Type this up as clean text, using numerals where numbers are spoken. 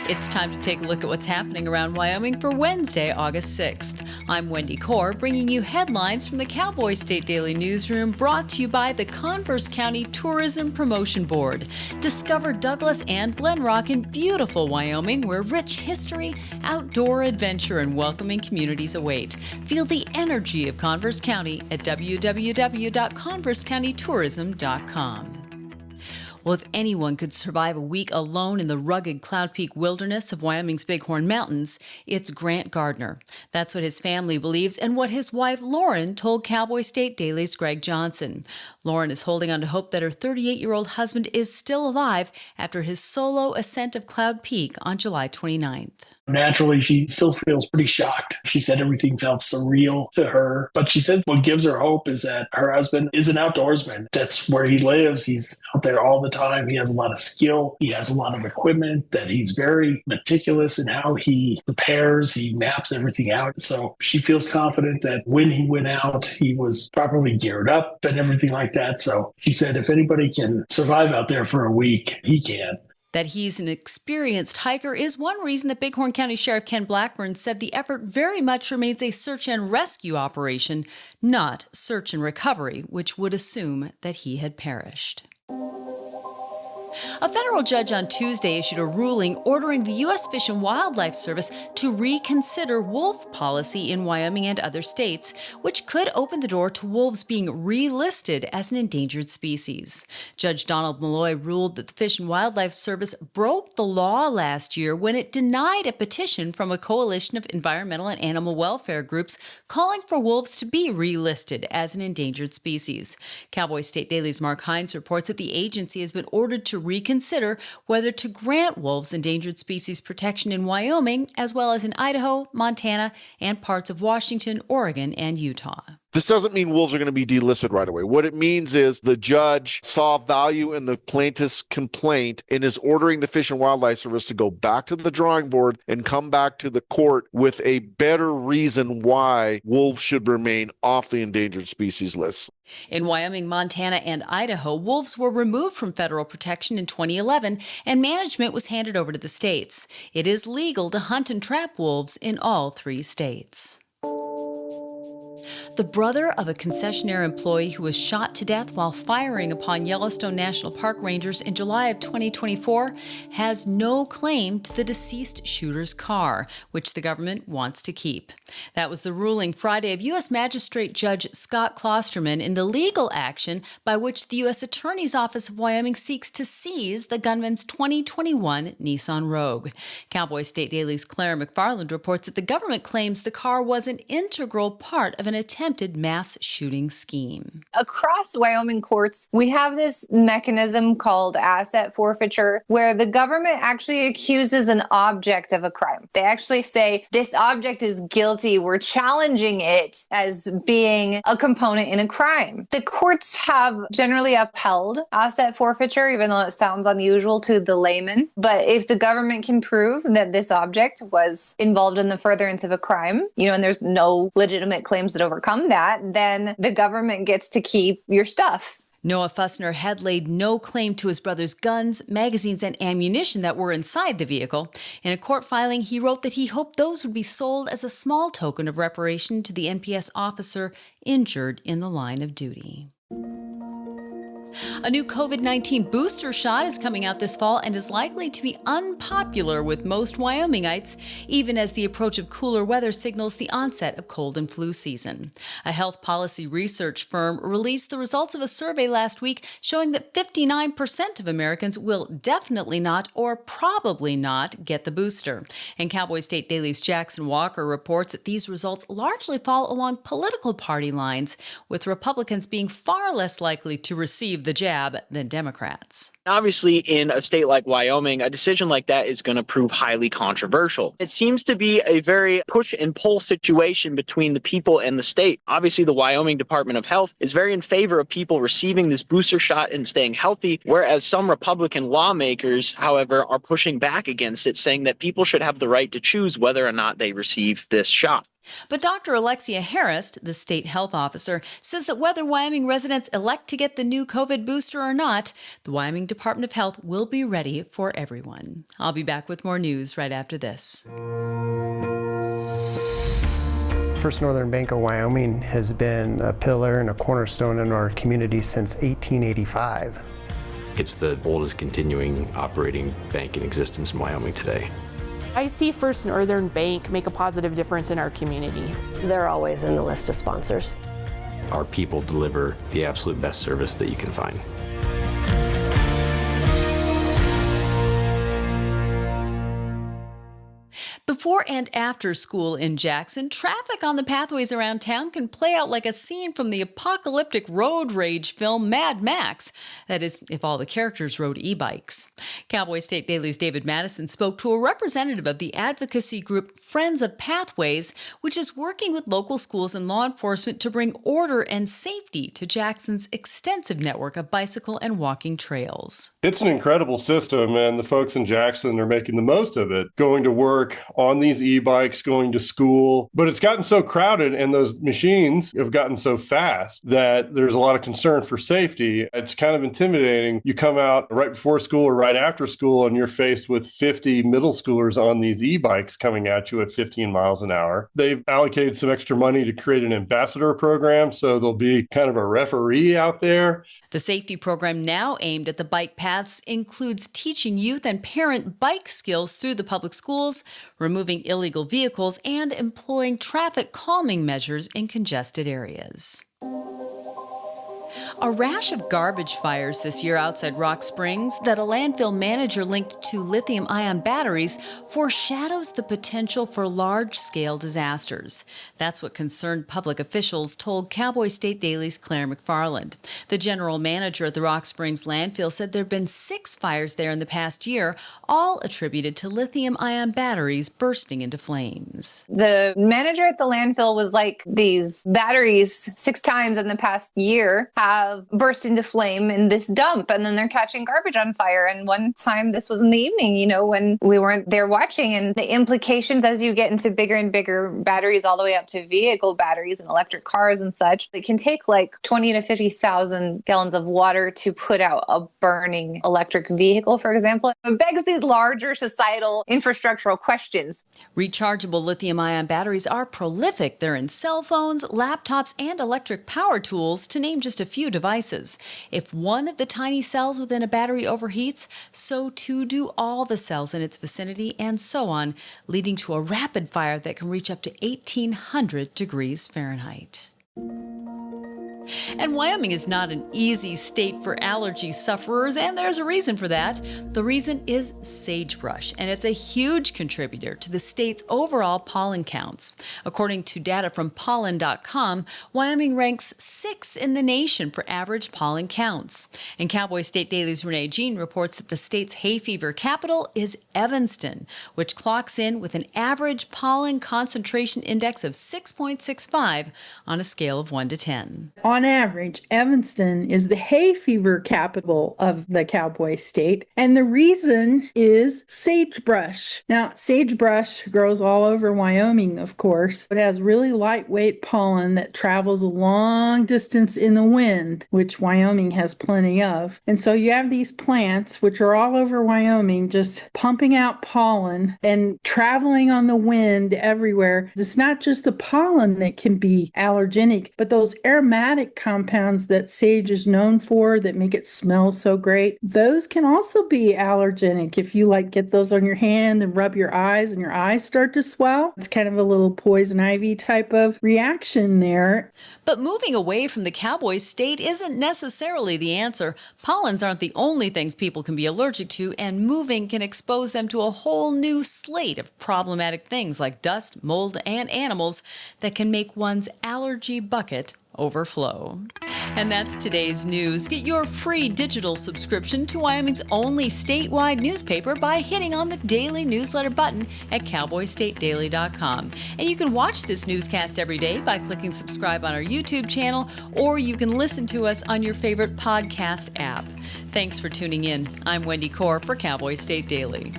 It's time to take a look at what's happening around Wyoming for Wednesday, August 6th. I'm Wendy Kaur, bringing you headlines from the Cowboy State Daily Newsroom, brought to you by the Converse County Tourism Promotion Board. Discover Douglas and Glen Rock in beautiful Wyoming, where rich history, outdoor adventure, and welcoming communities await. Feel the energy of Converse County at www.conversecountytourism.com. Well, if anyone could survive a week alone in the rugged Cloud Peak wilderness of Wyoming's Bighorn Mountains, it's Grant Gardner. That's what his family believes and what his wife Lauren told Cowboy State Daily's Greg Johnson. Lauren is holding on to hope that her 38-year-old husband is still alive after his solo ascent of Cloud Peak on July 29th. Naturally, she still feels pretty shocked. She said everything felt surreal to her. But she said what gives her hope is that her husband is an outdoorsman. That's where he lives. He's out there all the time. He has a lot of skill. He has a lot of equipment, that he's very meticulous in how he prepares. He maps everything out. So she feels confident that when he went out, he was properly geared up and everything like that. So she said if anybody can survive out there for a week, he can. That he's an experienced hiker is one reason that Bighorn County Sheriff Ken Blackburn said the effort very much remains a search and rescue operation, not search and recovery, which would assume that he had perished. A federal judge on Tuesday issued a ruling ordering the U.S. Fish and Wildlife Service to reconsider wolf policy in Wyoming and other states, which could open the door to wolves being relisted as an endangered species. Judge Donald Malloy ruled that the Fish and Wildlife Service broke the law last year when it denied a petition from a coalition of environmental and animal welfare groups calling for wolves to be relisted as an endangered species. Cowboy State Daily's Mark Hines reports that the agency has been ordered to reconsider whether to grant wolves endangered species protection in Wyoming, as well as in Idaho, Montana, and parts of Washington, Oregon, and Utah. This doesn't mean wolves are going to be delisted right away. What it means is the judge saw value in the plaintiff's complaint and is ordering the Fish and Wildlife Service to go back to the drawing board and come back to the court with a better reason why wolves should remain off the endangered species list. In Wyoming, Montana, and Idaho, wolves were removed from federal protection in 2011, and management was handed over to the states. It is legal to hunt and trap wolves in all 3 states. The brother of a concessionaire employee who was shot to death while firing upon Yellowstone National Park rangers in July of 2024 has no claim to the deceased shooter's car, which the government wants to keep. That was the ruling Friday of U.S. Magistrate Judge Scott Klosterman in the legal action by which the U.S. Attorney's Office of Wyoming seeks to seize the gunman's 2021 Nissan Rogue. Cowboy State Daily's Claire McFarland reports that the government claims the car was an integral part of an attempted mass shooting scheme. Across Wyoming courts, we have this mechanism called asset forfeiture, where the government actually accuses an object of a crime. They actually say, this object is guilty. We're challenging it as being a component in a crime. The courts have generally upheld asset forfeiture, even though it sounds unusual to the layman. But if the government can prove that this object was involved in the furtherance of a crime, and there's no legitimate claims that overcome that, then the government gets to keep your stuff. Noah Fussner had laid no claim to his brother's guns, magazines, and ammunition that were inside the vehicle. In a court filing, he wrote that he hoped those would be sold as a small token of reparation to the NPS officer injured in the line of duty. A new COVID-19 booster shot is coming out this fall and is likely to be unpopular with most Wyomingites, even as the approach of cooler weather signals the onset of cold and flu season. A health policy research firm released the results of a survey last week showing that 59% of Americans will definitely not or probably not get the booster. And Cowboy State Daily's Jackson Walker reports that these results largely fall along political party lines, with Republicans being far less likely to receive the jab than Democrats. Obviously, in a state like Wyoming, a decision like that is going to prove highly controversial. It seems to be a very push and pull situation between the people and the state. Obviously, the Wyoming Department of Health is very in favor of people receiving this booster shot and staying healthy, whereas some Republican lawmakers, however, are pushing back against it, saying that people should have the right to choose whether or not they receive this shot. But Dr. Alexia Harris, the state health officer, says that whether Wyoming residents elect to get the new COVID booster or not, the Wyoming Department of Health will be ready for everyone. I'll be back with more news right after this. First Northern Bank of Wyoming has been a pillar and a cornerstone in our community since 1885. It's the oldest continuing operating bank in existence in Wyoming today. I see First Northern Bank make a positive difference in our community. They're always in the list of sponsors. Our people deliver the absolute best service that you can find. Before and after school in Jackson, traffic on the pathways around town can play out like a scene from the apocalyptic road rage film Mad Max. That is, if all the characters rode e-bikes. Cowboy State Daily's David Madison spoke to a representative of the advocacy group Friends of Pathways, which is working with local schools and law enforcement to bring order and safety to Jackson's extensive network of bicycle and walking trails. It's an incredible system, and the folks in Jackson are making the most of it, going to work on these e-bikes, going to school. But it's gotten so crowded and those machines have gotten so fast that there's a lot of concern for safety. It's kind of intimidating. You come out right before school or right after school and you're faced with 50 middle schoolers on these e-bikes coming at you at 15 miles an hour. They've allocated some extra money to create an ambassador program, so there'll be kind of a referee out there. The safety program now aimed at the bike paths includes teaching youth and parent bike skills through the public schools, removing illegal vehicles, and employing traffic calming measures in congested areas. A rash of garbage fires this year outside Rock Springs that a landfill manager linked to lithium-ion batteries foreshadows the potential for large-scale disasters. That's what concerned public officials told Cowboy State Daily's Claire McFarland. The general manager at the Rock Springs landfill said there have been 6 fires there in the past year, all attributed to lithium-ion batteries bursting into flames. The manager at the landfill was like, these batteries 6 times in the past year have burst into flame in this dump, and then they're catching garbage on fire. And one time, this was in the evening, when we weren't there watching, and the implications as you get into bigger and bigger batteries all the way up to vehicle batteries and electric cars and such, it can take like 20 to 50,000 gallons of water to put out a burning electric vehicle, for example. It begs these larger societal infrastructural questions. Rechargeable lithium-ion batteries are prolific. They're in cell phones, laptops, and electric power tools, to name just a few devices. If one of the tiny cells within a battery overheats, so too do all the cells in its vicinity, and so on, leading to a rapid fire that can reach up to 1,800 degrees Fahrenheit. And Wyoming is not an easy state for allergy sufferers, and there's a reason for that. The reason is sagebrush, and it's a huge contributor to the state's overall pollen counts. According to data from pollen.com, Wyoming ranks 6th in the nation for average pollen counts. And Cowboy State Daily's Renee Jean reports that the state's hay fever capital is Evanston, which clocks in with an average pollen concentration index of 6.65 on a scale of 1 to 10. On average, Evanston is the hay fever capital of the Cowboy State, and the reason is sagebrush. Now, sagebrush grows all over Wyoming, of course. It has really lightweight pollen that travels a long distance in the wind, which Wyoming has plenty of. And so you have these plants, which are all over Wyoming, just pumping out pollen and traveling on the wind everywhere. It's not just the pollen that can be allergenic, but those aromatic compounds that sage is known for that make it smell so great, those can also be allergenic. If you get those on your hand and rub your eyes and your eyes start to swell, it's kind of a little poison ivy type of reaction there. But moving away from the Cowboy State isn't necessarily the answer. Pollens aren't the only things people can be allergic to, and moving can expose them to a whole new slate of problematic things like dust, mold, and animals that can make one's allergy bucket overflow. And that's today's news. Get your free digital subscription to Wyoming's only statewide newspaper by hitting on the daily newsletter button at cowboystatedaily.com. And you can watch this newscast every day by clicking subscribe on our YouTube channel, or you can listen to us on your favorite podcast app. Thanks for tuning in. I'm Wendy Corr for Cowboy State Daily.